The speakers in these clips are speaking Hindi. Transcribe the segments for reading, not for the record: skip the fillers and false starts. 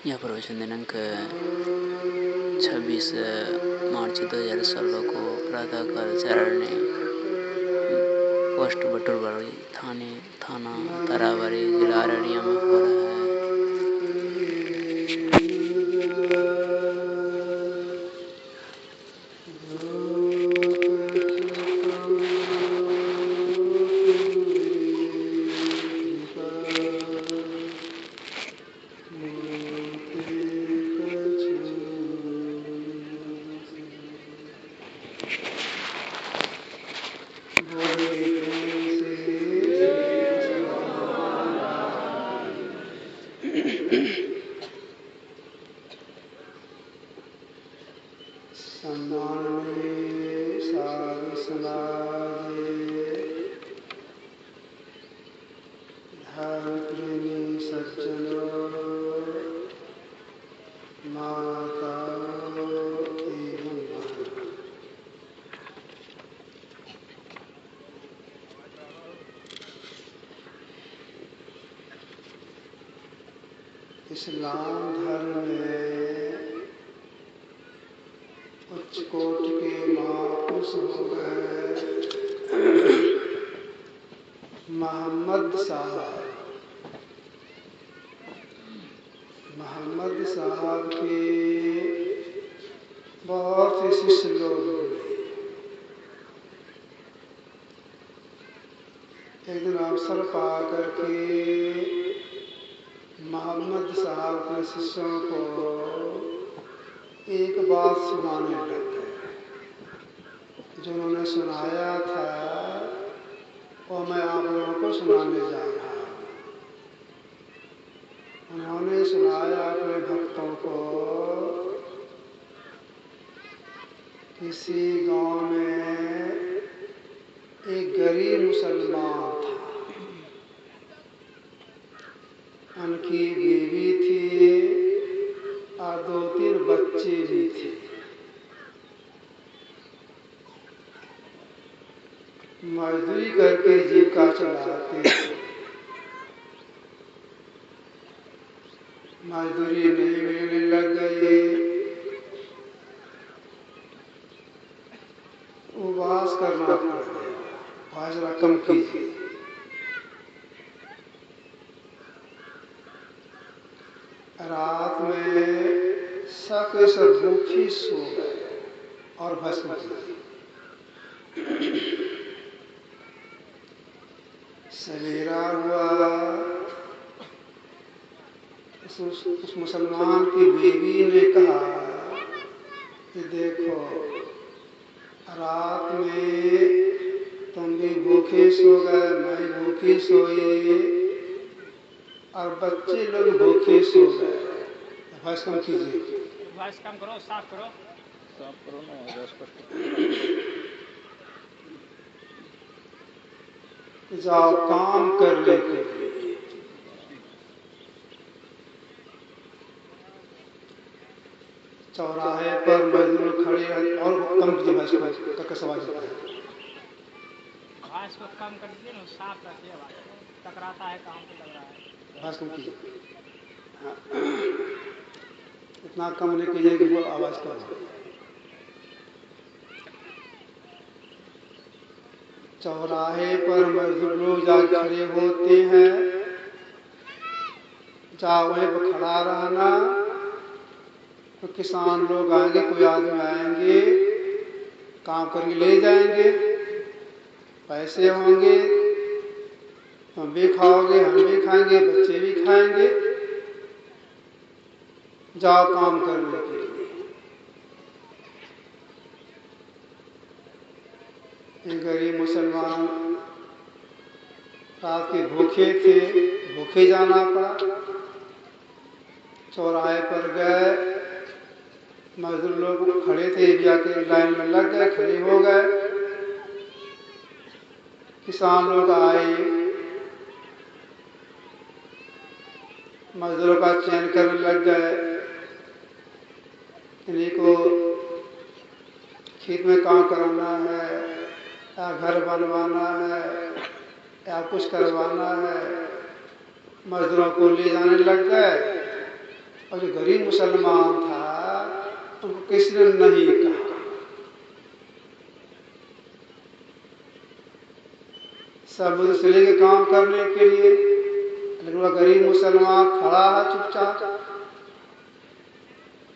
यह प्रवचन दिनांक 26 मार्च 2016 को प्रातःकाल चारणे पोस्ट बटुरबाड़ी थाना ताराबाड़ी जिला अररिया में हो रहा है। इस्लाम धर्म में उच्च कोट के महापुरुष हो गए मोहम्मद साहब के बहुत से शिष्य लोग हुए। एक दिन अवसर पा करके मोहम्मद साहब के शिष्यों को एक बात सुनाने लग गए। जो उन्होंने सुनाया था वो मैं आप लोगों को सुनाने जा रहा हूँ। उन्होंने सुनाया अपने भक्तों को, किसी गांव में एक गरीब मुसलमान था। उनकी बीवी थी और 2-3 बच्चे भी थे। मजदूरी करके जीविका चलाते थे। मजदूरी नहीं मिलने लग गई, उपवास करना पड़ गया। हाजरा कम कीजिए। रात में सब भूखी सो गए और भस्म की। सवेरा हुआ, उस मुसलमान की बीवी ने कहा कि देखो, रात में तुम भी भूखे सो गए, मैं भूखी सोई और बच्चे लोग भूखे सो गए। भैंस कम कीजिए, भैंस कम करो, साफ करो ना। जाओ काम करने के लिए। चौराहे पर मजदूर खड़े हैं और कम कीजिए भैंस को, तक सवाल होता है। भैंस को कम कर दीजिए ना, साफ रखिए। टकराता है, काम पे लग रहा है। भैंस कम कीजिए। इतना कम नहीं कीजिए कि वो आवाज कम हो। चौराहे पर मजदूर लोग जाके खड़े होते हैं। जाओ वहीं पर खड़ा रहना, तो किसान लोग आएंगे, कोई आदमी आएंगे, काम करके ले जाएंगे, पैसे होंगे, तुम भी खाओगे, हम भी खाएंगे, बच्चे भी खाएंगे। जाओ काम करने के लिए। ये गरीब मुसलमान रात के भूखे थे, भूखे जाना पड़ा। चौराहे पर गए, मजदूर लोग खड़े थे, जाके लाइन में लग गए, खड़े हो गए। किसान लोग आए, मजदूरों का चयन करने लग गए। इन्हीं को खेत में काम कराना है, या घर बनवाना है, या कुछ करवाना है। मजदूरों को ले जाने लग गए। और जो गरीब मुसलमान था उनको किसी ने नहीं कहा। सब उधर चले गए काम करने के लिए, लेकिन वह गरीब मुसलमान खड़ा है चुपचाप।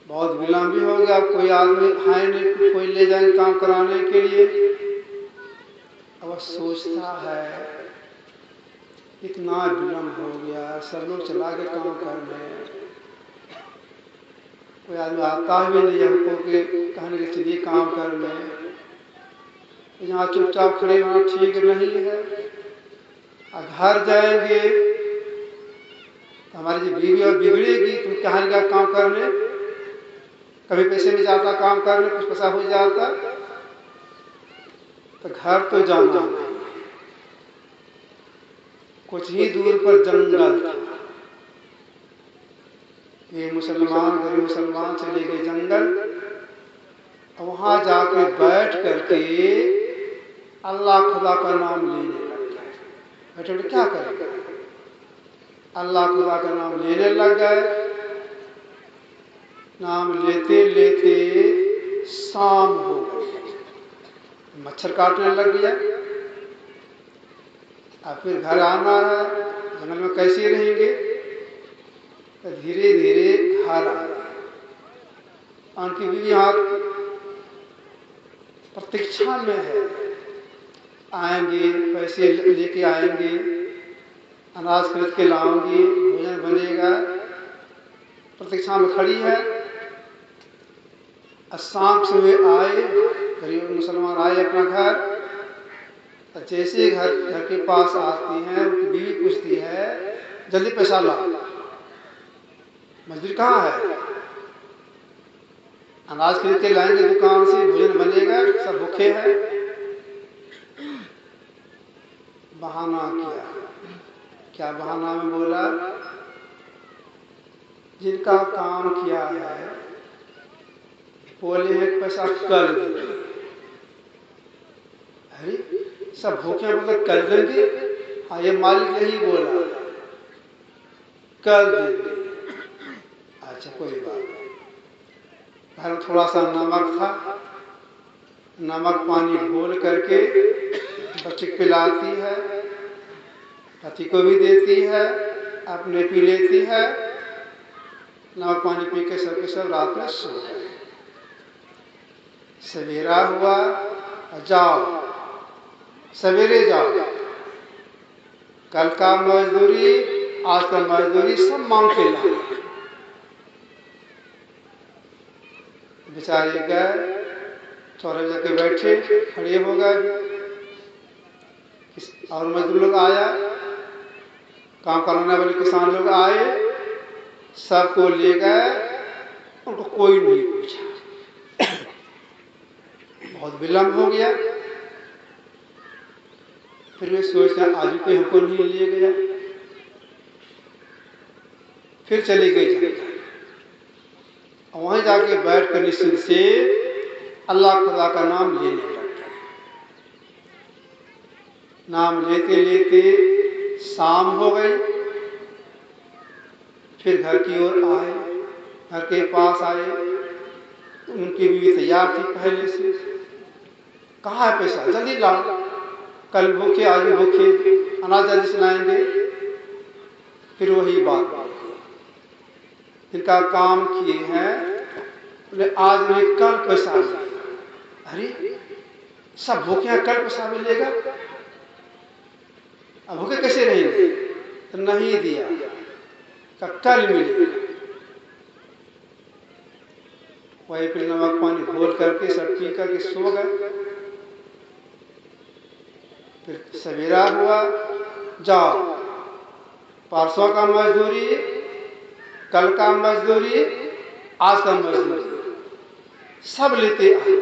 बहुत विलम्ब भी हो गया, कोई आदमी है नहीं, कोई ले जाएंगे काम कराने के लिए। अब वह सोचता है इतना विलम्ब हो गया, सब लोग चला गए काम करने, कोई आदमी आता भी नहीं हमको कि कहने के चलिए काम कर लें। यहाँ चुपचाप खड़े होना ठीक नहीं है। घर जाएंगे तो हमारी जो बीवी और बिगड़ेगी, तुम कहाँ का काम करने, कभी पैसे में जाता काम करने, कुछ पैसा हो जाता, तो घर तो जाना नहीं। कुछ ही दूर पर जंगल था। ये मुसलमान गरीब मुसलमान चले गए जंगल, वहां जाकर बैठ करके अल्लाह खुदा का नाम लेने लग गए। बैठे बैठे क्या करेंगे, अल्लाह खुदा का नाम लेने लग गए। नाम लेते लेते शाम हो गई, मच्छर काटने लग गया। अब फिर घर आना है, जंगल में कैसे रहेंगे, तो धीरे धीरे घर आ गए। उनकी बीवी हाथ प्रतीक्षा में है, आएंगे पैसे लेके आएंगे, अनाज खरीद के लाऊंगी, भोजन बनेगा, प्रतीक्षा में खड़ी है। शाम से वे आए, गरीब मुसलमान आए अपना घर। जैसे घर के पास आती हैं, उनकी बीवी पूछती है जल्दी पैसा लाओ, मजदूर कहाँ है, अनाज खरीद के लाएंगे दुकान से, भोजन बनेगा, सब भूखे हैं। बहाना किया, क्या बहाना में बोला, जिनका काम किया है बोले हैं पैसा कल देंगे। अरे सब भूखे मतलब कल देंगे, हाँ ये मालिक यही बोला कल देंगे। अच्छा कोई बात नहीं। घर में थोड़ा सा नमक था, नमक पानी घोल करके बच्चे को पिलाती है, पति को भी देती है, अपने पी लेती है। नमक पानी पी के सब रात में सो गए। सवेरा हुआ, जाओ सवेरे जाओ, कल का मजदूरी आज का मजदूरी सब मांग के लाए। बेचारे गए, चौराहे जाके बैठे, खड़े हो गए। और मजदूर लोग आया, काम कराने वाले किसान लोग आए, सबको ले गए, उनको कोई नहीं पूछा। बहुत विलम्ब हो गया। फिर वे सोचते हैं आज कोई हमको नहीं ले गया। फिर चले गए जंगल, वहीं जाके बैठ कर निश्चिंत से अल्लाह खुदा का नाम लेने लग गए। नाम लेते लेते शाम हो गई। फिर घर की ओर आए, घर के पास आए, उनकी बीवी तैयार थी पहले से। कहाँ है पैसा, जल्दी लाओ, कल भूखे आज भी भूखे, अनाज जल्दी से लाएंगे। फिर वही बात, जिनका काम किए हैं बोले आज नहीं कल पैसा मिलेगा। अरे सब भूखे हैं, कल पैसा मिलेगा, अब भूखे कैसे रहेंगे, तो नहीं दिया, कल मिलेगा। वही फिर नमक पानी घोल करके सब पी करके सो गए। फिर सवेरा हुआ, जाओ परसों का मजदूरी, कल का मजदूरी, आज का मजदूरी, सब लेते आए।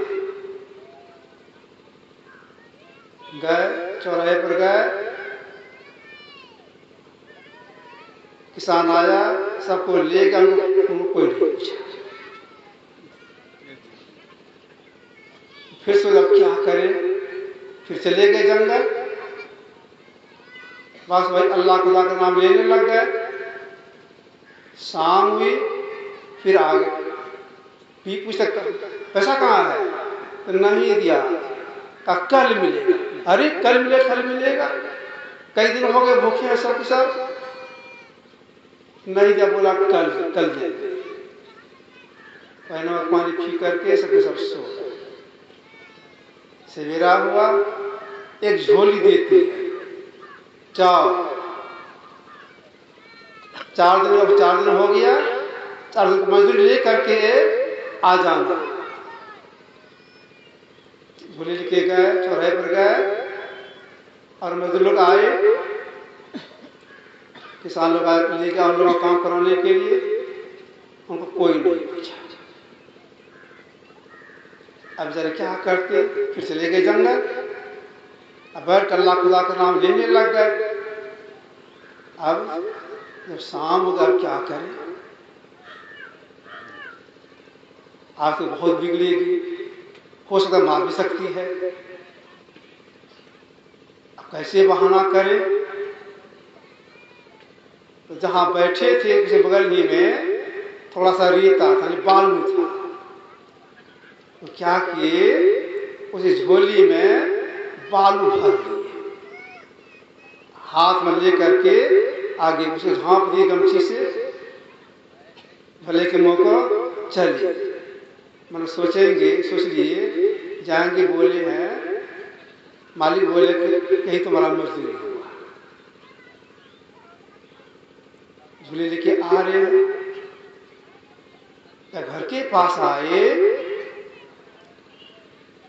गए, चौराहे पर गए, किसान आया, सबको ले गया, उनको कोई नहीं पूछा। फिर सोचा क्या करें, फिर चले गए जंगल। बस भाई अल्लाह खुदा का नाम लेने लग गए। शाम हुई, फिर आगे पूछता पैसा कहाँ है, तो नहीं दिया, कहा कल मिलेगा। अरे कल मिलेगा, कई दिन हो गए भूखे हैं सब सब, नहीं दिया, बोला कल दे। नमक पानी पी करके सबके सब सो। सवेरा हुआ, एक झोली देती है, जाओ 4 दिन हो गया, 4 दिन मजदूरी ले करके आ जाना। झोली लेके गए, चौराहे पर गए और मजदूर लोग आए, किसान लोग आए लेके उन लोगों का काम कराने के लिए, उनको कोई नहीं पूछा। अब जरा क्या करते, फिर चले गए जंगल। अब बैठ अल्लाह खुदा का नाम लेने लग गए। अब जब शाम होगा अब क्या करें, आज तो बहुत बिगड़ेगी, हो सकता मार भी सकती है, अब कैसे बहाना करें। तो जहां बैठे थे उसके बगल ही में थोड़ा सा रेता था, बालू था, तो क्या किए, उस झोली में बालू भर लिए, हाथ में ले करके आगे उसे झांप दिए गमछी से, भले के मौका चलिए। मैंने सोच लिए जाएंगे, बोले हैं मालिक बोले कि कहीं तुम्हारा मजदूरी हुआ। झूले लेके आ रहे हैं, घर के पास आए,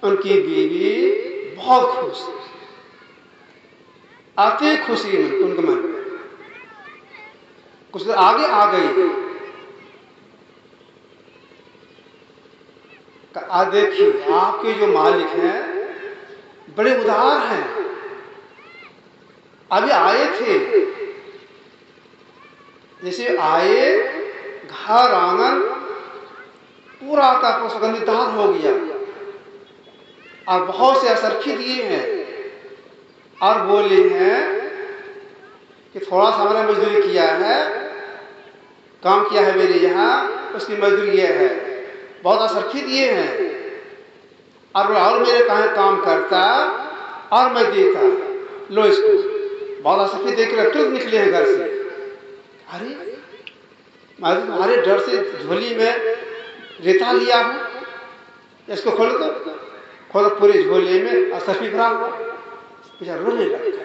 उनकी बीवी बहुत खुश, आते खुशी में उनके मन में कुछ देर आगे आ गई। आज देखिए आपके जो मालिक हैं बड़े उदार हैं, अभी आए थे, जैसे आए घर आंगन पूरा का सुगंधितदार हो गया और बहुत से असरखी दिए हैं, और बोले हैं कि थोड़ा सा मैंने मजदूरी किया है, काम किया है मेरे यहाँ, उसकी मजदूरी ये है, बहुत असरखी दिए हैं, और मेरे कहा काम करता और मैं देता, लो इसको, बहुत असरखी देकर तुरंत निकले हैं घर से। अरे मैं तुम्हारे डर से झोली में रेता लिया हूं, इसको खोल दो, खोलो, पूरे झोले में असरखी भरा हुआ, बेचारा रोने लग गया।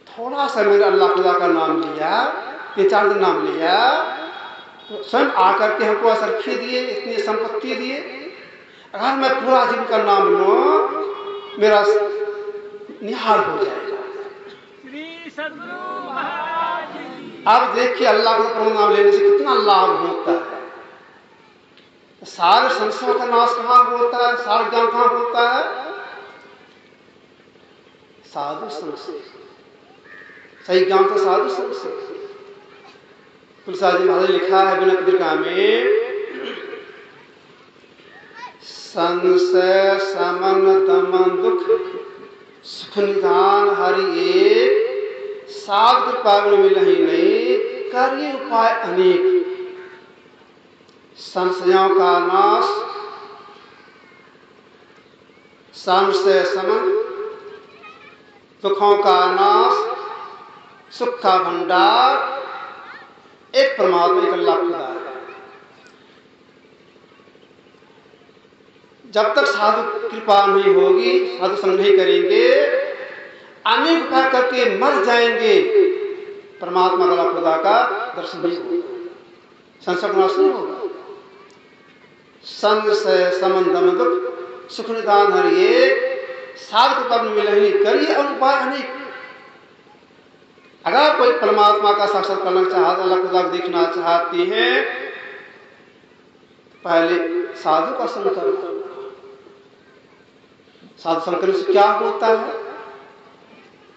थोड़ा सा मेरे अल्लाह खुदा का नाम लिया, 3-4 दिन नाम लिया, तो स्वयं आकर के हमको असरखी दिए, इतनी संपत्ति दिए, अगर मैं पूरा दिन का नाम लूं मेरा निहाल हो जाएगा। श्री सद्गुरु महाराज जी। अब देखिए अल्लाह का नाम लेने से कितना लाभ होता है, सारे संसार का नाश कहां होता है, सारा ज्ञान कहां होता है, साधु संग से। सही ज्ञान तो साधु संग से। तुलसीदास जी महाराज लिखा है बिना पत्रिका में, संशय समन दमन दुख सुख निधान हरि एक, साध कृपा मिलहि नहीं, करिए उपाय अनेक। संशयों का नाश, संशय समन, दुखों का नाश, सुख का भंडार एक परमात्मा, एक अल्लाह खुदा है। जब तक साधु कृपा नहीं होगी, साधु संग नहीं करेंगे, अनेक उपाय करके मर जाएंगे, परमात्मा अल्लाह खुदा का दर्शन नहीं होगा, संसार नाश नहीं होगा। संशय समन दम दुख सुख निदान हरि एक, साधु कृपा मिलहि करिए उपाय अनेक। अगर कोई परमात्मा का साक्षात करना चाहता, अल्लाह खुदा को देखना चाहती है, पहले साधु का संग करना। साधु संग करने से क्या होता है,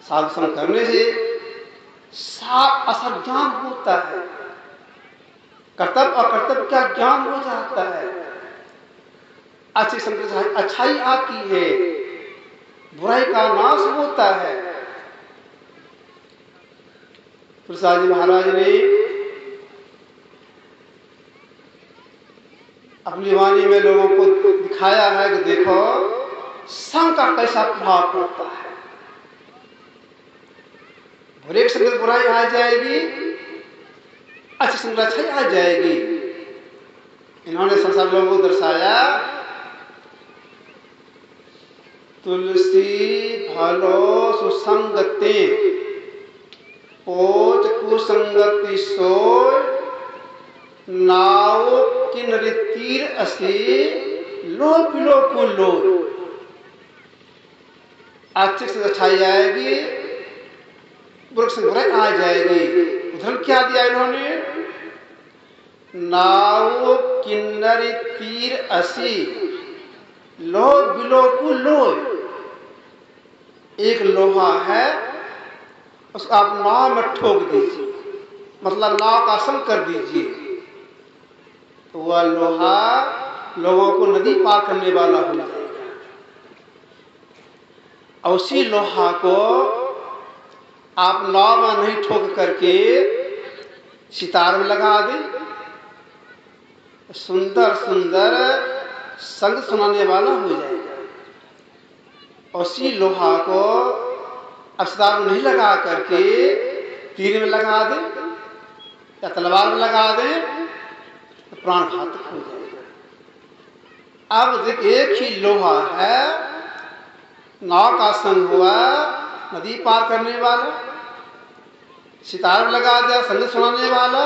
साधु संग करने से साफ असर ज्ञान होता है, कर्तव्य और कर्तव्य का ज्ञान हो जाता है, अच्छी संग से अच्छाई आती है, बुराई का नाश होता है। तुलसीदास जी महाराज ने अपनी वाणी में लोगों को दिखाया है कि देखो संग का कैसा प्रभाव पड़ता है। बुरे की संगत बुराई आ जाएगी, अच्छी संगत अच्छाई आ जाएगी। इन्होंने संसार लोगों को दर्शाया, तुलसी भलो सुसंगते पोच कुसंगति सोय नाव किन्नरी तीर असी लो पिलो को लो। अच्छी से अच्छाई आएगी, बुरे से बुराई आ जाएगी। उदाहरण क्या दिया इन्होंने? नाव किन्नरी तीर असी लो बिलो को लो। एक लोहा है, उसको आप नाव में ठोक दीजिए, मतलब नाव का संग कर दीजिए, तो वह लोहा लोगों को नदी पार करने वाला हो जाएगा। और उसी लोहा को आप नाव में नहीं ठोक करके सितार में लगा दें, सुंदर सुंदर संग सुनाने वाला हो जाएगा। उसी लोहा को अब सितार में नहीं लगा करके तीर में लगा दें या तलवार में लगा दें तो प्राण घातक हो जाएगा। अब एक ही लोहा है, नाव का संग हुआ, नदी पार करने वाला, सितार में लगा दिया संग सुनाने वाला,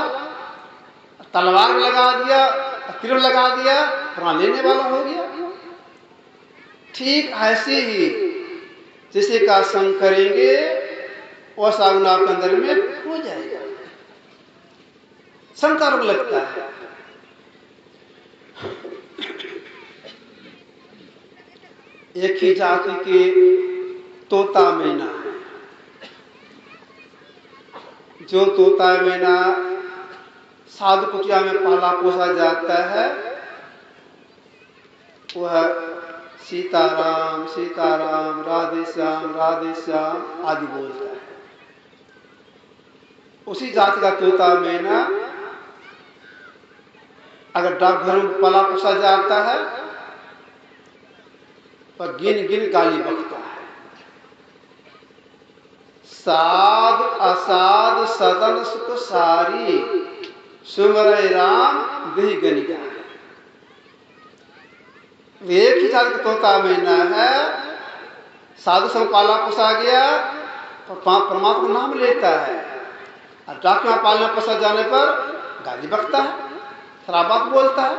तलवार में लगा दिया, तीर में लगा दिया, प्राण लेने वाला हो गया। ठीक ऐसे ही जिसे का संग करेंगे वैसा गुण आपके अंदर में हो जाएगा। संकल्प लगता है। एक ही जाति के तोता मैना है। जो तोता मैना साधु कुटिया में पाला पोसा जाता है, वह सीताराम सीताराम राधे श्याम आदि बोलता है। उसी जाति का तोता मैना अगर डाकघरों में पाला पोसा जाता है तो गिन गिन गाली बकता है। साध असाध सदन सुख सारी सुमरय राम देहि गनिका। एक ही जाति का तोता मैना है, साधु संग पाला पोसा गया तो परमात्मा नाम लेता है, और डाकू में पालना पोसा जाने पर गाली बकता है, खराब बात बोलता है।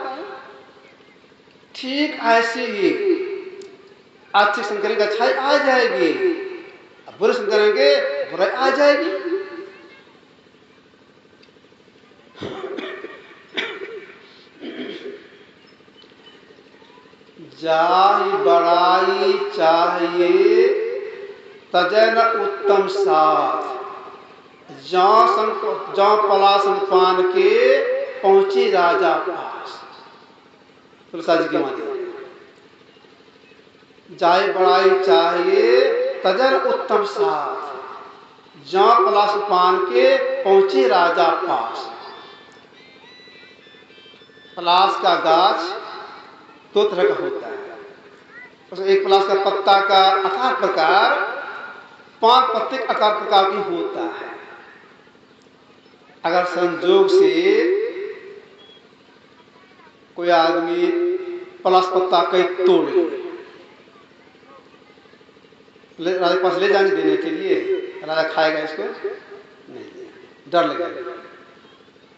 ठीक ऐसे ही अच्छे संग करेंगे अच्छाई आ जाएगी, बुरे संग करेंगे बुराई आ जाएगी। जाहि बड़ाई चाहिए तजन उत्तम साथ, जौ पलाश पान के पहुंची राजा पास। तुलसी जी की मानी। जाय बड़ाई चाहिए तजन उत्तम साथ, जौ पलाश पान के पहुंची राजा पास। पलाश का गाछ दो तरह का होता है। उसमें एक पलाश का पत्ता का आकार प्रकार 5 पत्ते आकार प्रकार की होता है। अगर संजोग से कोई आदमी पलाश पत्ता कई तोड़ ले, राजा के पास ले जाएंगे देने के लिए, राजा खाएगा इसको नहीं, डर लगेगा,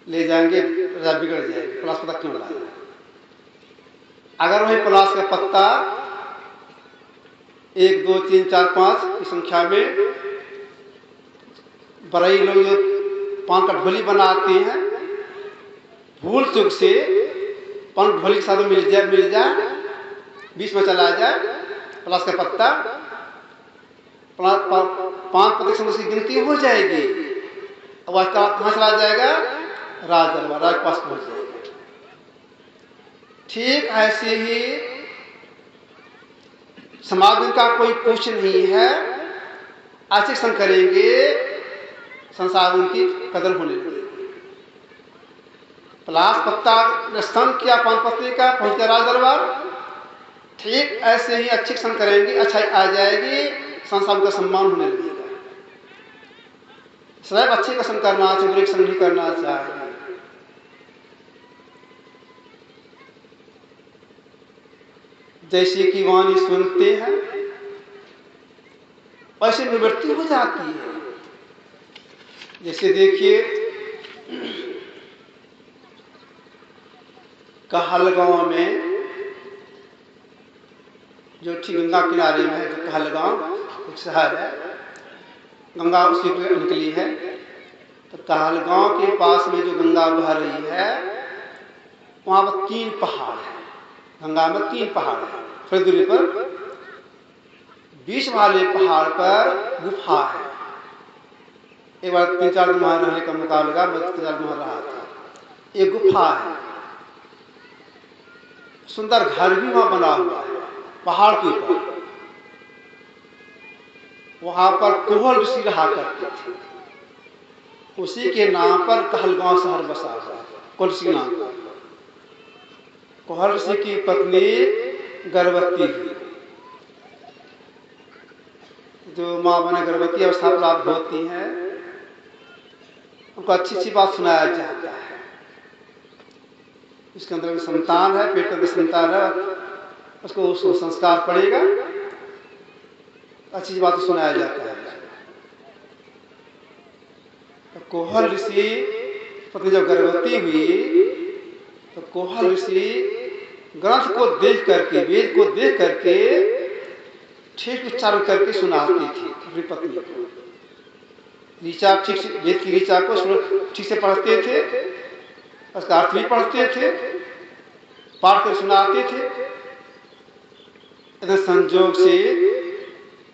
ले जाएंगे राजा बिगड़ जाएगा, पलाश पत्ता क्यों लाया। अगर वही पलाश का पत्ता 1 2 3 4 5 की संख्या में बड़ई लोग जो पान का ढोली बनाते हैं, भूल चूक से पान ढोली के साथ मिल जाए, बीच में चला जाए पलाश का पत्ता, 5 पत्ते से उसकी गिनती हो जाएगी। अब वह कहाँ चला जाएगा? राज दरबार के पास पहुंच जाएगा। ठीक ऐसे ही समाज का कोई पूछ नहीं है, अच्छे संग करेंगे संसार उनकी कदर होने लगेगी। पलाश पत्ता ने स्नान किया पान पत्ती का, पहुंच गया राज दरबार। ठीक ऐसे ही अच्छी संग करेंगे, अच्छाई आ जाएगी, संसार का सम्मान होने लगेगा। सदैव अच्छे का संग करना चाहिए, बुरे का संग नहीं करना चाहिए। जैसे कि वाणी सुनते हैं वैसे निवृत्ति हो जाती है। जैसे देखिए कहलगांव में, जो ठीक गंगा किनारे में है, जो कहलगांव एक शहर है, गंगा उसी पे निकली है। तो कहलगांव के पास में जो गंगा बह रही है वहां पर 3 पहाड़ है। गंगा में 3 पहाड़ है। थोड़ी दूरी पर बीच वाले पहाड़ पर गुफा है। एक बार 3-4 दिन वहां रहने का मौका लगा, मैं 3-4 दिन वहां रहा था। एक गुफा है, सुंदर घर भी वहां बना हुआ है पहाड़ के ऊपर। वहां पर कोहल ऋषि रहा करते थे, उसी के नाम पर कहलगांव शहर बसा हुआ है, कोहल ऋषि नाम पर। कोहल ऋषि की पत्नी गर्भवती हुई। जो मां बने गर्भवती अवस्था प्राप्त होती है उनको अच्छी अच्छी बात सुनाया जाता है। उसके अंदर संतान है, पेट के अंदर संतान है, उसको संस्कार पड़ेगा, अच्छी बात सुनाया जाता है। तो कोहल ऋषि पत्नी जब गर्भवती हुई तो कोहल ऋषि ग्रंथ को देख करके, वेद को देख करके ठीक उच्चारण करके सुनाती थी अपनी पत्नी को। ऋचा ठीक से, वेद की ऋचा को ठीक से पढ़ते थे, उसका अर्थ भी पढ़ते थे, पाठ कर सुनाते थे। इधर संजोग से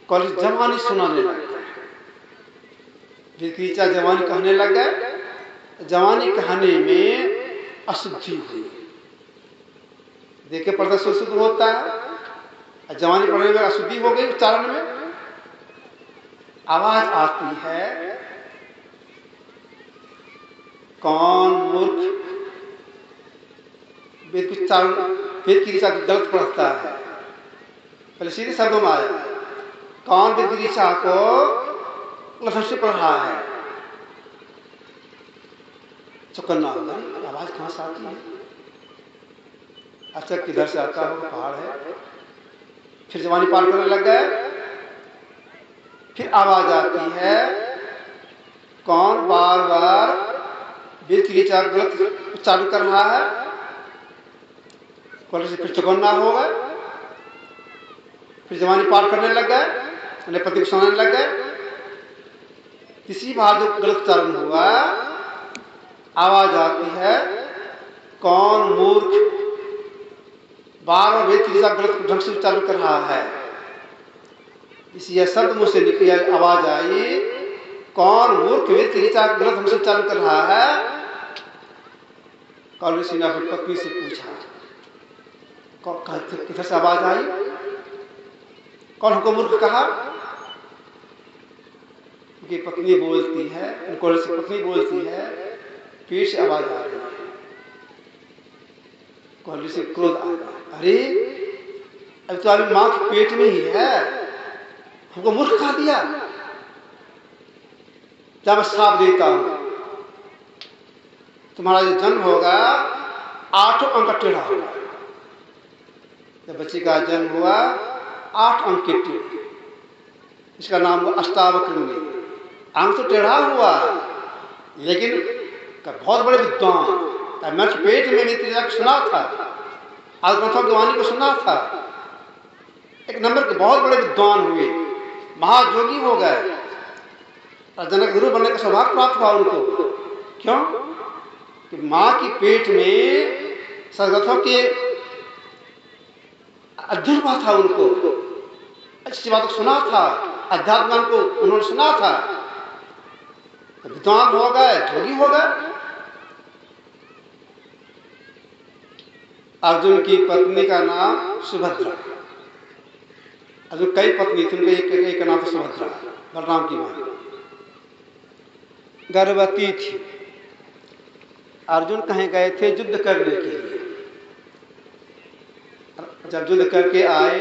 कॉलेज जवानी सुनाने लग गए। वेद की ऋचा जवानी कहने लग गए। जवानी कहने में अशुद्धि हुई। देखे पढ़ता शुद्ध होता है, जवानी पढ़ने में अशुद्धि हो गई। उच्चारण में आवाज आती है, कौन मूर्ख वेद की उच्चारण, वेद की ऋचा गलत पढ़ता है। पहले सीधे शब्दों में आया, कौन वेद की ऋचा को गलत से पढ़ रहा है। चौकन्ना होगा, आवाज कहां से आती है? अच्छा किधर से आता हो, पहाड़ है। फिर जवानी पार करने लग गए। फिर आवाज आती है, कौन बार बार वेद की ऋचा गलत उच्चारण कर रहा है। कॉलेज से फिर चौकन्ना हो गए। फिर जवानी पार करने लग गए, अपने पति को सुनाने लग गए। किसी बार जो गलत उच्चारण हुआ, आवाज आती है, कौन मूर्ख बार बार वेद की ऋचा गलत ढंग से उच्चारण कर रहा है। इसी शब्द मुझसे निकली आवाज आई, कौन मूर्ख वेद की ऋचा गलत ढंग से उच्चारण कर रहा है। कॉलेज ने अपनी पत्नी से पूछा, किधर से आवाज आई, कौन हमको मूर्ख कहा? उनकी पत्नी बोलती है, कॉलेज से पत्नी बोलती है, पीठ से आवाज आ रही है। कॉलेज से क्रोध आ गया, अरे अब तो अभी मां के पेट में ही है, हमको मूर्ख कहा दिया। जब मैं श्राप देता हूं, तुम्हारा जो जन्म होगा 8 अंक टेढ़ा होगा। जब बच्चे का जन्म हुआ 8 अंक के टेढ़े, इसका नाम हुआ अष्टावक्र। अंक तो टेढ़ा हुआ, लेकिन बहुत बड़े विद्वान। मैं पेट में भी सुना था, आज ग्रंथों को सुना था। एक नंबर के बहुत बड़े विद्वान हुए, महायोगी हो गए और जनक गुरु बनने का सौभाग्य प्राप्त हुआ उनको। क्यों? कि मां की पेट में सदग्रंथों के अध्ययन हुआ था उनको, अच्छी बातों सुना था, अध्यात्म को उन्होंने सुना था, विद्वान हो गए, योगी हो गए। अर्जुन की पत्नी का नाम सुभद्रा। अर्जुन कई पत्नी थी, उनका एक नाम था सुभद्रा, बलराम की मां। गर्भवती थी। अर्जुन कहीं गए थे युद्ध करने के लिए। जब युद्ध करके आए,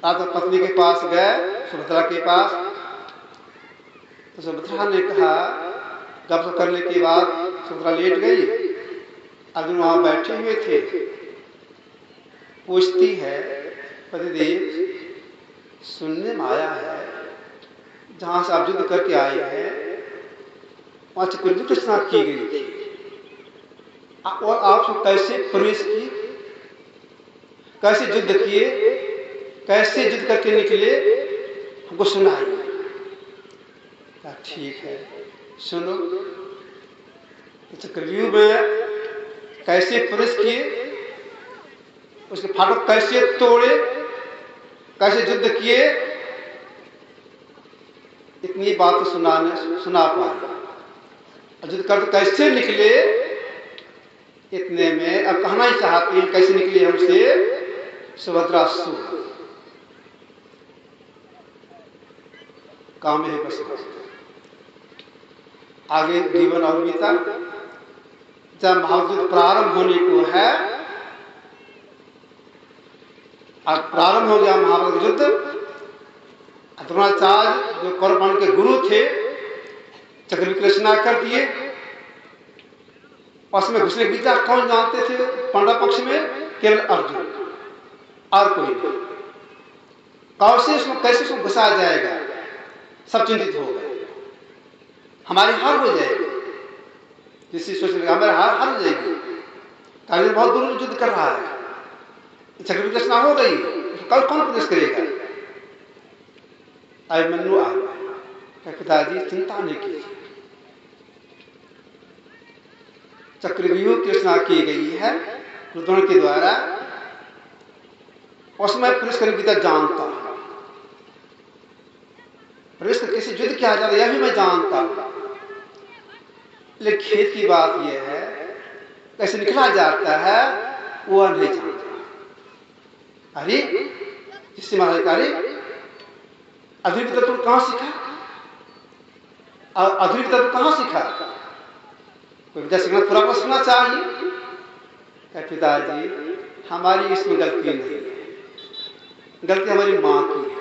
राजा पत्नी के पास गए, सुभद्रा के पास, तो सुभद्रा ने कहा, जब करने के बाद सुभद्रा लेट गई, अर्जुन वहां बैठे हुए थे। पूछती है, पतिदेव सुनने में आया है जहां से आप युद्ध करके आए हैं वहां चक्रव्यूह की रचना की गई थी, और आप कैसे प्रवेश किए, कैसे युद्ध किए, कैसे युद्ध करके निकले, हमको सुनाइए। ठीक है, सुनो। चक्रव्यूह में कैसे प्रवेश किए, उसके फाटक कैसे तोड़े, कैसे युद्ध किए, इतनी बात तो सुना पाए। युद्ध कर कैसे निकले, इतने में अब कहना ही चाहते हैं कैसे निकले हमसे सुभद्रा सु काम में बस। आगे जीवन और बीता। जब महायुद्ध प्रारंभ होने को है, अब प्रारंभ हो गया महाभारत युद्ध। द्रोणाचार्य जो कौरव के गुरु थे, चक्रव्यूह की रचना कर दिए। उसमें घुसने की विद्या कौन जानते थे पांडव पक्ष में? केवल अर्जुन, और कोई नहीं। कैसे उसको घुसा जाएगा, सब चिंतित हो गए। हमारी हार हो जाएगी, जिससे सोच लगा हमारी हार हो जाएगी। कार्य बहुत दूर युद्ध कर रहा है, चक्रव्यूह की रचना हो गई, कल कौन प्रवेश करेगा? अभिमन्यु आ गया, पिताजी चिंता नहीं कीजिए, चक्रव्यूह की रचना की गई है द्रोण के द्वारा, उसमें प्रवेश करने की जानता हूं, प्रवेश कैसे युद्ध किया जाता है यह भी मैं जानता हूं। लेकिन खेत की बात यह है, कैसे निकला जाता है वह नहीं जानता। अरे जिससे महाराज अरे अधूरी विद्या तुम कहां सीखा, अधूरी विद्या तुम कहां सीखा? कोई विद्या सीखना थोड़ा बहुत सीखना चाहिए। पिताजी हमारी इसमें गलती नहीं है, गलती हमारी मां की है।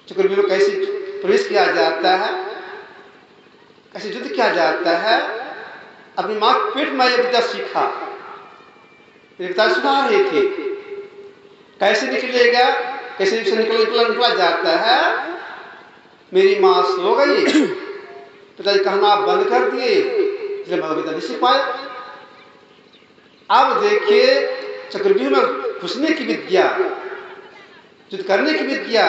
चक्रव्यूह में कैसे प्रवेश किया जाता है, कैसे युद्ध किया जाता है, अपनी मां के पेट में यह विद्या सीखा। पिता सुना रहे थे कैसे निकलेगा, कैसे निकला जाता है। मेरी मां सो गई, पिताजी कहना बंद कर दिए, इसलिए मैं विद्या नहीं सीख पाया। अब देखिए चक्रव्यूह में घुसने की विद्या, युद्ध करने की विद्या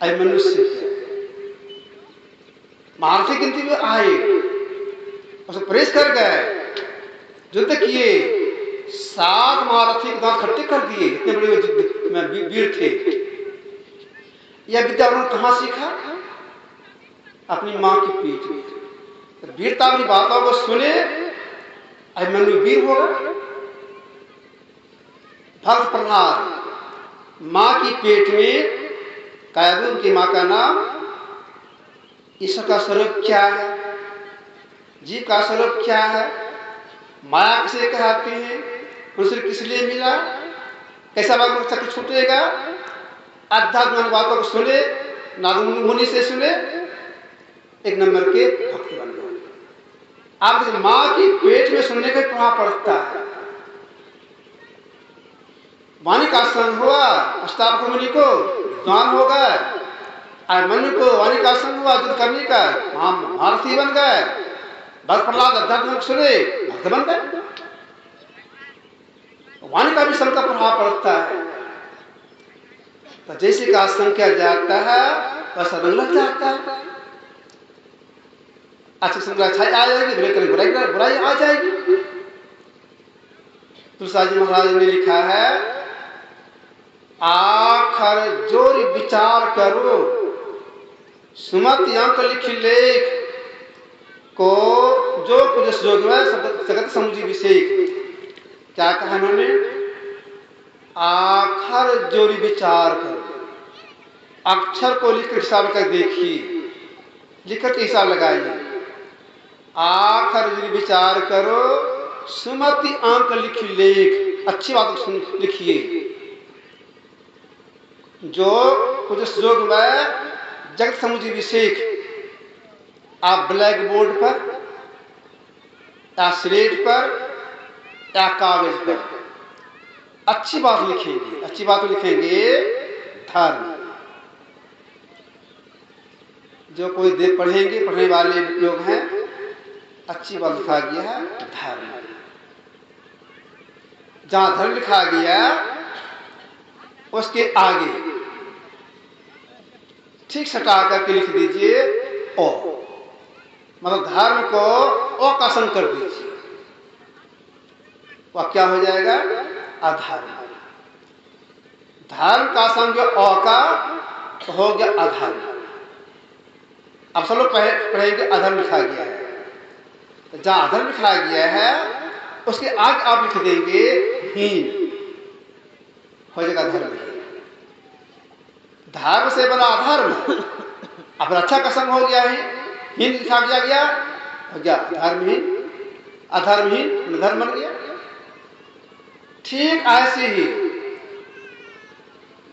अभिमन्यु से महारथी गिनती में आए, उसे प्रवेश कर गए, युद्ध किए, 7 महारथी के दांत खट्टे कर दिए, इतने बड़े युद्ध में वीर थे। यह विद्या उन्होंने कहां सीखा? अपनी मां की पीठ में। वीरता अपनी बातों को सुने, अभिमन्यु वीर होगा। भक्त प्रहलाद मां की पेट में, कायदून की मां का नाम, ईश्वर का स्वरूप क्या है, जीव का स्वरूप क्या है, माया किसे कहते हैं, पुरुष किस लिए मिला, कैसा बात चक्र छूटेगा। आध्यात्मिक बातों को सुने, नारद मुनि से सुने, एक नंबर के भक्त बन गए। आप मां की पेट में सुनने का प्रभाव पड़ता है। वाणी का संग हुआ, अष्टावक्र मुनि को ज्ञान हो गए, अभिमन्यु को वाणी का संग हुआ युद्ध करने का, महारथी बन गए। भक्त प्रहलाद अध्यात्म सुने, भक्त बन गए। वाणी का भी संग का प्रभाव पड़ता है। तो जैसे का संग किया जाता है वैसा रंग लग जाता है। अच्छी संग अच्छाई आ जाएगी, बुराई आ जाएगी। तुलसीदास जी महाराज ने लिखा है, आखर जोर विचार करो, सुमत अंक लिख लेख को, जो कुछ जोग में जगत समझी विषेक। क्या कहा उन्होंने? आखर जोरी विचार करो, अक्षर को लिख कर हिसाब कर देखिए, लिखकर के हिसाब लगाइए। आखिर यदि विचार करो, सुमति अंक लिख लेख, अच्छी बात सुन लिखिए। जो कुछ योग में जगत समुझी विषेक आप ब्लैक बोर्ड पर या स्लेट पर या कागज पर अच्छी बात लिखेंगे। अच्छी बात लिखेंगे धर्म। जो कोई देव पढ़ेंगे, पढ़ने वाले लोग हैं, अच्छी बात लिखा गया है धर्म। जहां धर्म लिखा गया उसके आगे ठीक सटा करके लिख दीजिए ओ, मतलब धर्म को ओ का संग कर दीजिए। वह क्या हो जाएगा? अधर्म। धर्म का संग ओ का तो हो गया अधर्म। अब सब लोग पढ़ेंगे अधर्म लिखा गया है, तो जहां अधर्म लिखा गया है उसके आगे आप लिख देंगे हीन, हो जाएगा धर्म। धर्म से बना अधर्म, अब रक्षा का संग हो गया है, हीन लिखा गया हो गया धर्महीन, अधर्महीन धर्म बन गया। ठीक ऐसे ही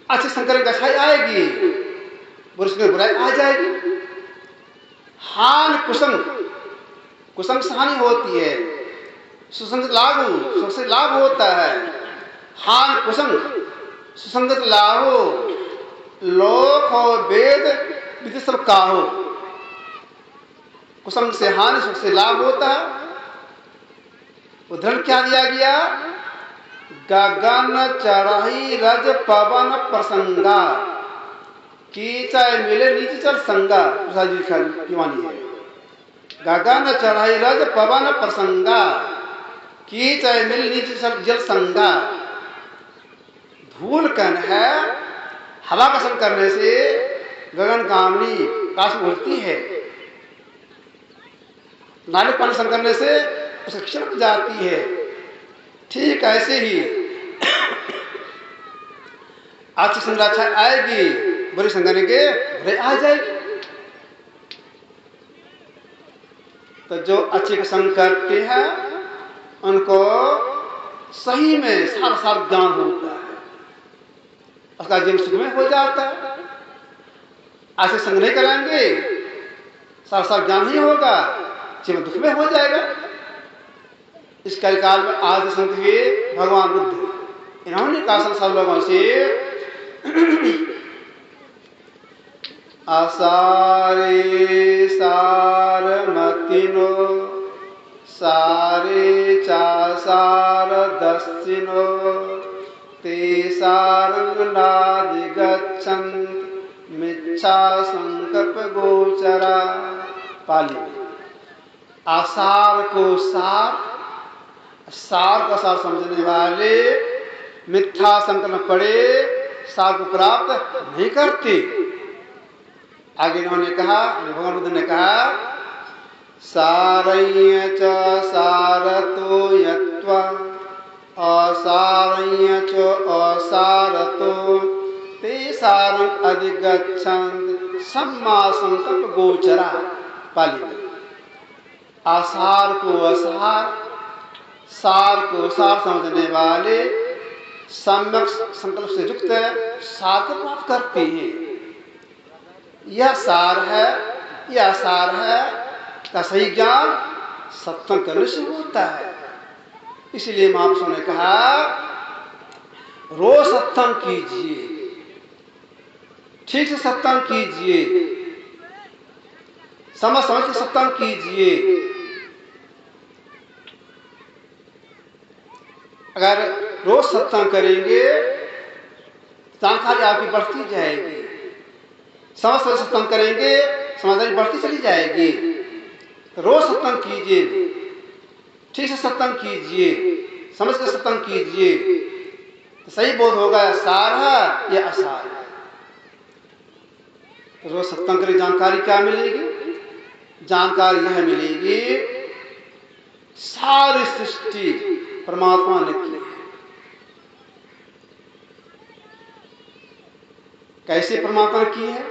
अच्छे संकर की अच्छाई आएगी, बुरे में बुराई आ जाएगी। हान कुसंग, कुसंग से हानि होती है, सुसंगत लाभ से लाभ होता है। हान कुसंग सुसंगत लाभो, लोक हो वेद विधि सब का हो। कुसंग से हानि, सुख से लाभ होता है। उदाहरण क्या दिया गया? गगन चढ़ाई रज पवन प्रसंगा, कीचय मिले नीचे चल संगा। प्रसाद जी की वाणी है। गगन चढ़ाई रज पवन प्रसंगा, कीचय मिले नीचे चल जल संगा। धूल कण है, हवा का संग करने से गगन कामनी काश उड़ती है, नाले पानी संग करने से उसे क्षण जाती है। ठीक ऐसे ही अच्छी संरक्षा आएगी, बुरी संग करने के बुरे आ जाएगी। तो जो अच्छे का संग करते हैं उनको सही में सारा सारा ज्ञान होता है, उसका जीवन सुख में हो जाता है। ऐसे संग नहीं करेंगे, सारा सारा ज्ञान नहीं होगा, जीवन दुख में हो जाएगा। इस कलिकाल में आज संत हुए भगवान बुद्ध, इन्होंने कहा संसार लोगों से असारे सार मतिनो, सारे चासार दस्सिनो, ते सारंग नादि गच्छन्त मिच्छा संकल्प गोचरा। पाली में आसार को सार, सार का सार समझने वाले मिथ्या संकल्प पड़े सार को प्राप्त नहीं करते। आगे इन्होंने कहा, भगवान बुद्ध ने कहा, सारय्य च सारतो यत्वा, असारय्य च असारतो, ते सारं अधिगच्छन्त सम्मा संकल्प गोचरा। पाली में आसार को असार, सार को सार समझने वाले सम्यक संकल्प से युक्त सार को प्राप्त करते हैं। यह सार है, यह सार है का सही ज्ञान सत्संग करने से होता है। इसलिए महापुरुषों ने कहा रोज सत्संग कीजिए, ठीक से सत्संग कीजिए, समझ समझ के सत्संग कीजिए। अगर रोज सत्संग करेंगे जानकारी आपकी बढ़ती जाएगी, समझ समझ सत्संग करेंगे समझदारी बढ़ती चली जाएगी। तो रोज सत्संग कीजिए, ठीक से सत्संग कीजिए, समझ कर सत्संग कीजिए, तो सही बोध होगा सार है या असार है। तो रोज सत्संग करें, जानकारी क्या मिलेगी? जानकारी यह मिलेगी सारी सृष्टि परमात्मा ने की है। कैसे परमात्मा ने की है?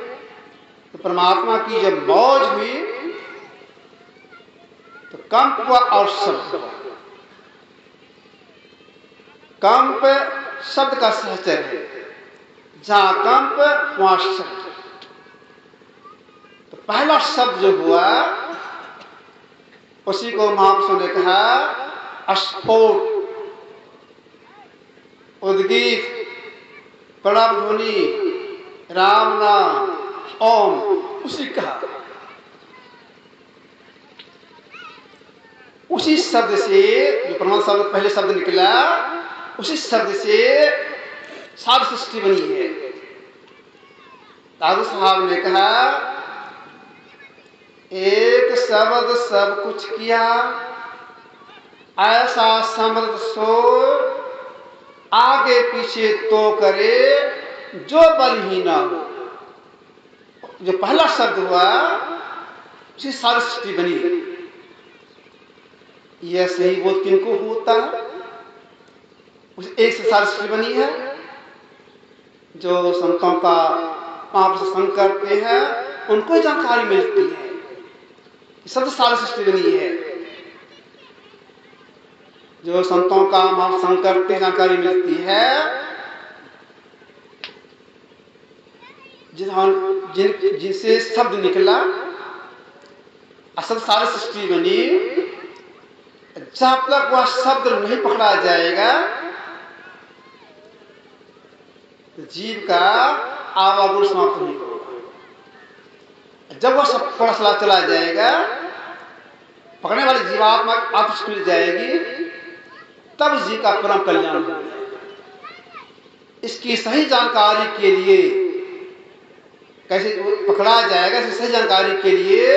तो परमात्मा की जब मौज हुई तो कंप हुआ और शब्द हुआ। कंप शब्द का सहचर है, जहां कंप वहां शब्द। तो पहला शब्द जो हुआ उसी को महापुरुषों ने कहा स्फोट, उद्गीत, प्रणव ध्वनि, राम नाम, ओम, उसी कहा। उसी शब्द से जो परमात्मा शब्द पहले शब्द निकला, उसी शब्द से सारी सृष्टि बनी है। दादू साहब ने कहा एक शब्द सब कुछ किया, ऐसा समर्थ सो आगे पीछे तो करे जो बल ही ना हो। जो पहला शब्द हुआ उसी सारी सृष्टि बनी। यह सही बोध किनको होता है? उस एक से सारी सृष्टि बनी है। जो संतों का महापुरुष संग करते हैं उनको जानकारी मिलती है, शब्द सारी सृष्टि बनी है। जो संतों का महापुरुष संग करते जानकारी मिलती है, जिनसे शब्द निकला, शब्द सारी सृष्टि बनी। जब तक वह शब्द नहीं पकड़ा जाएगा तो जीव का आवागुण समाप्त नहीं होगा। जब वह सब थोड़ा चला जाएगा, पकड़ने वाली जीवात्मा आप मिल जाएगी, तब जीव का परम कल्याण हो जाएगा। इसकी सही जानकारी के लिए कैसे पकड़ा जाएगा, इसकी सही जानकारी के लिए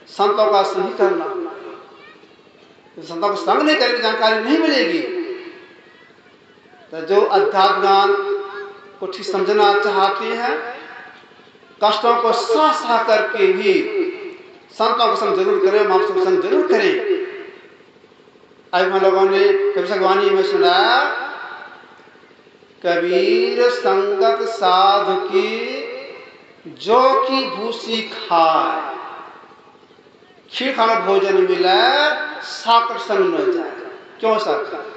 संतों का संग करना। संतों को संग नहीं करेंगे जानकारी नहीं मिलेगी। तो जो अध्यात्म ज्ञान को ठीक समझना चाहते हैं, कष्टों को सह करके भी संतों को संग जरूर करें, महापुरुषों को संग जरूर करें। अब हम लोगों ने कबीर वाणी में सुना, कबीर संगत साधु की जो की भूसी खाए, खीर खाना भोजन मिला साकर संग न जाए। क्यों साकर?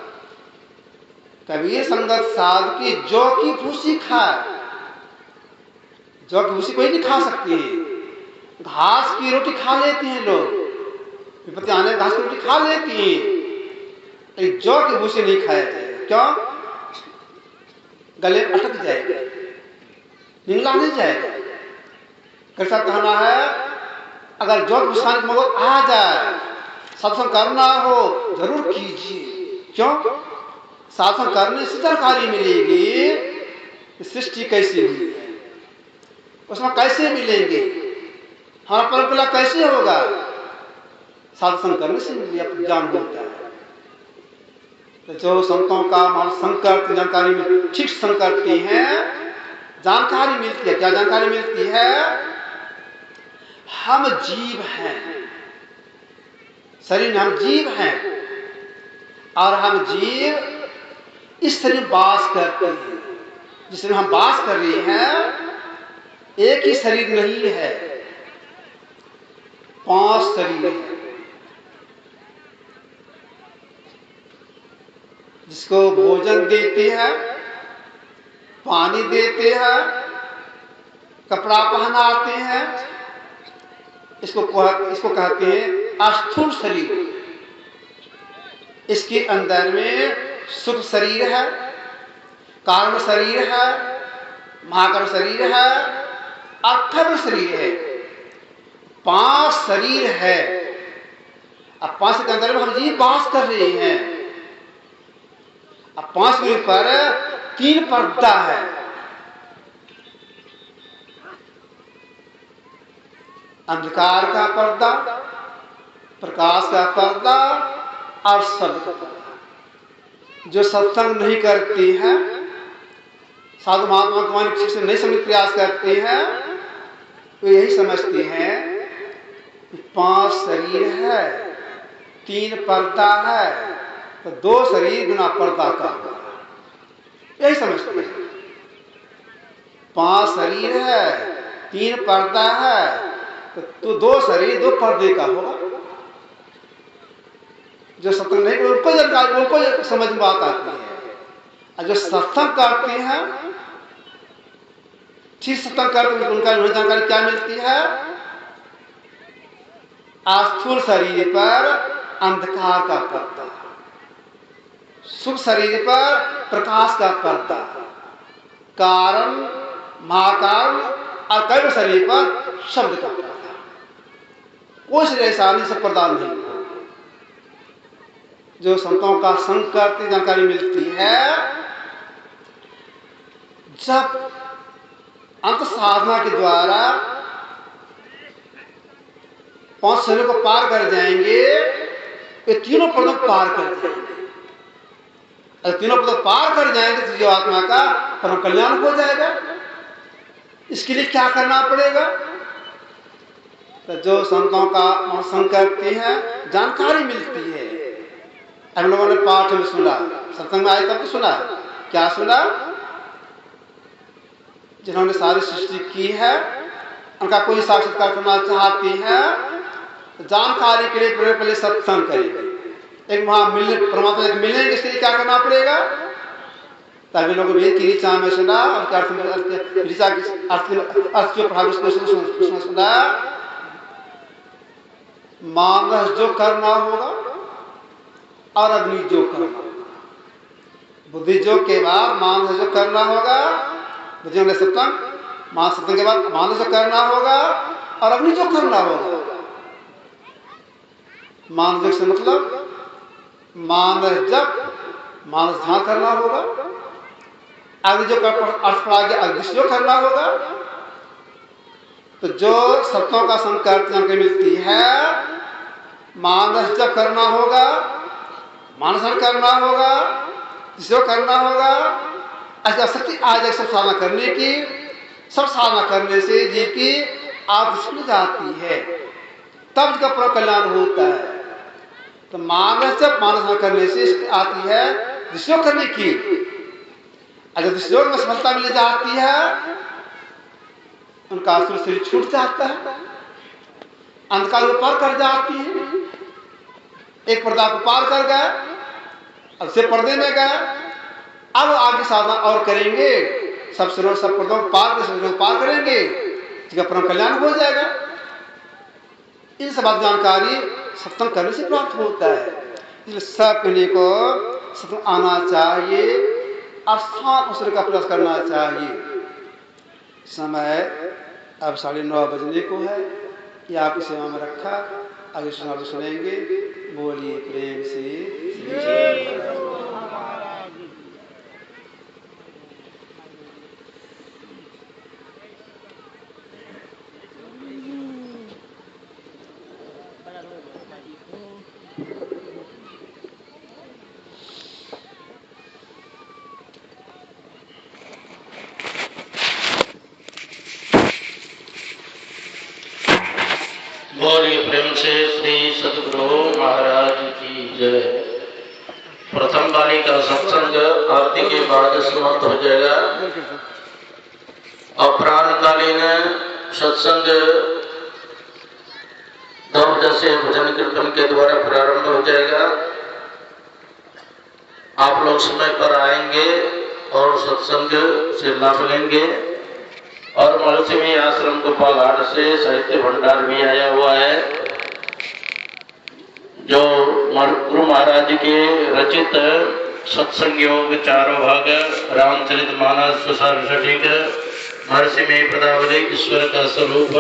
कबीर संगत साधु की जो की भूसी खाए। जौ की भूसी कोई नहीं खा सकती है। घास की रोटी खा लेते हैं लोग, विपत्ति आने घास की रोटी खा लेती हैं, जौ की भूसी नहीं खाया जाएगा। क्यों? गले अटक जाएगा, निगला नहीं जाएगा। कैसा कहना है, अगर जौ की भूसी खाने को मौका आ जाए, सत्संग करना हो जरूर कीजिए। क्यों? सत्संग करने से जानकारी मिलेगी सृष्टि कैसी हुई है, उसमें कैसे मिलेंगे, हमारा परंपरा कैसे होगा। सत्संग करने से ज्ञान होता है। तो जो संतों का संकट जानकारी में ठीक संग करते हैं, जानकारी मिलती है। क्या जानकारी मिलती है? हम जीव हैं, शरीर में हम जीव हैं, और हम जीव इस शरीर में वास करते हैं। जिसमें हम वास कर रहे हैं एक ही शरीर नहीं है, 5 शरीर है। जिसको भोजन देते हैं, पानी देते हैं, कपड़ा पहनाते हैं, इसको कहते हैं स्थूल शरीर। इसके अंदर में सूक्ष्म शरीर है, कारण शरीर है, महाकरण शरीर है, अर्थव शरीर है। 5 शरीर है। अब 5 के अंदर में हम जीव वास कर रहे हैं। अब 5 के ऊपर 3 पर्दा है। अंधकार का पर्दा, प्रकाश का पर्दा और शब्द का पर्दा। जो सत्संग नहीं करती हैं, साधु महात्मा को ठीक से नहीं समझ प्रयास करते हैं, तो यही समझते हैं कि 5 शरीर है, 3 पर्दा है, तो 2 शरीर बिना पर्दा का हुआ, यही समझते हैं। 5 शरीर है, 3 पर्दा है तो 2 शरीर 2 पर्दे का होगा। जो सत्संग नहीं उनको जानकारी, उनको समझ में बात आती है। और जो सत्संग करते हैं, ठीक सत्संग करते हैं, उनका जानकारी क्या मिलती है? स्थूल शरीर पर अंधकार का पर्दा, सूक्ष्म शरीर पर प्रकाश का पर्दा, कारण महाकारण और कैव शरीर पर शब्द का पर्दा। कुछ ऐसा नहीं, सब प्रदान नहीं। जो संतों का संग करती जानकारी मिलती है, जब अंत साधना के द्वारा 5 शरीरों को पार कर जाएंगे, ये तीनों पदों को पार कर जाएंगे। अगर तीनों पदों पार कर जाएंगे तो जीवात्मा का परम कल्याण हो जाएगा। इसके लिए क्या करना पड़ेगा? तो जो संतों का संग करती है जानकारी मिलती है। हम लोगों ने पाठ में सुना, सत्संग में आए तब तो सुना। क्या सुना? जिन्होंने सारी सृष्टि की है, उनका कोई साक्षात्कार करना चाहती है, तो जानकारी के लिए पहले सत्संग करेंगे। एक वहां मिलने, परमात्मा से मिलने के लिए क्या करना पड़ेगा? तभी लोगों ने की ऋचा में सुना, उसके अर्थ में ऋचा के अर्थ जो पढ़ा उसमें सुना, मानस जो करना होगा और अग्नि जो करना होगा। बुद्धि जो के बाद मानस जो करना होगा, बुद्धि में सत्संग, मानस सत्संग के बाद मानस जो करना होगा और अग्नि जो करना होगा। मानस से मतलब मानस जब मानस ध्यान करना होगा, अग्नि जो अर्थ पड़ा गया अग्नि जो करना होगा। तो जो सत्यों का संकल्प जानकारी मिलती है, मानस जब करना होगा, मानसन करना होगा, जो करना होगा, ऐसा शक्ति आ जाए सब साधना करने की। सब साधना करने से जी की आप सुन जाती है, तब इसका पूरा कल्याण होता है। तो मानस जब मानस करने से आती है दिशयोग करने की। अगर दिशयोग में सफलता मिल जाती है, उनका असुर शरीर छूट जाता है, अंधकार को पार कर जाती है। एक पर्दा को पार कर गए, अब से पर्दे में गए, अब आगे साधना और करेंगे, सब शरीरों सब पर्दों को पार करेंगे, इसका परम कल्याण हो जाएगा। इन सब जानकारी सत्संग करने से प्राप्त होता है। इसलिए सब को सत्संग आना चाहिए और साथ उसरे का प्रयास करना चाहिए। समय अब 9:30 बजने को है, ये आपकी सेवा में रखा। आगे सुनेंगे। बोलिए प्रेम से। बोलिए प्रेम से श्री सद्गुरु महाराज की जय। प्रथम वाली का सत्संग आरती के बाद समाप्त हो जाएगा। अपराह्नकालीन सत्संग 9 बजे से भजन कीर्तन के द्वारा प्रारंभ हो जाएगा। आप लोग समय पर आएंगे और सत्संग से लाभ लेंगे। और महर्षि में आश्रम गोपालहाट से साहित्य भंडार भी आया हुआ है, जो गुरु महाराज के रचित सत्संग योग 4 भाग, रामचरितमानस, सुसार सटीक, महर्षि में पदावली, ईश्वर का स्वरूप,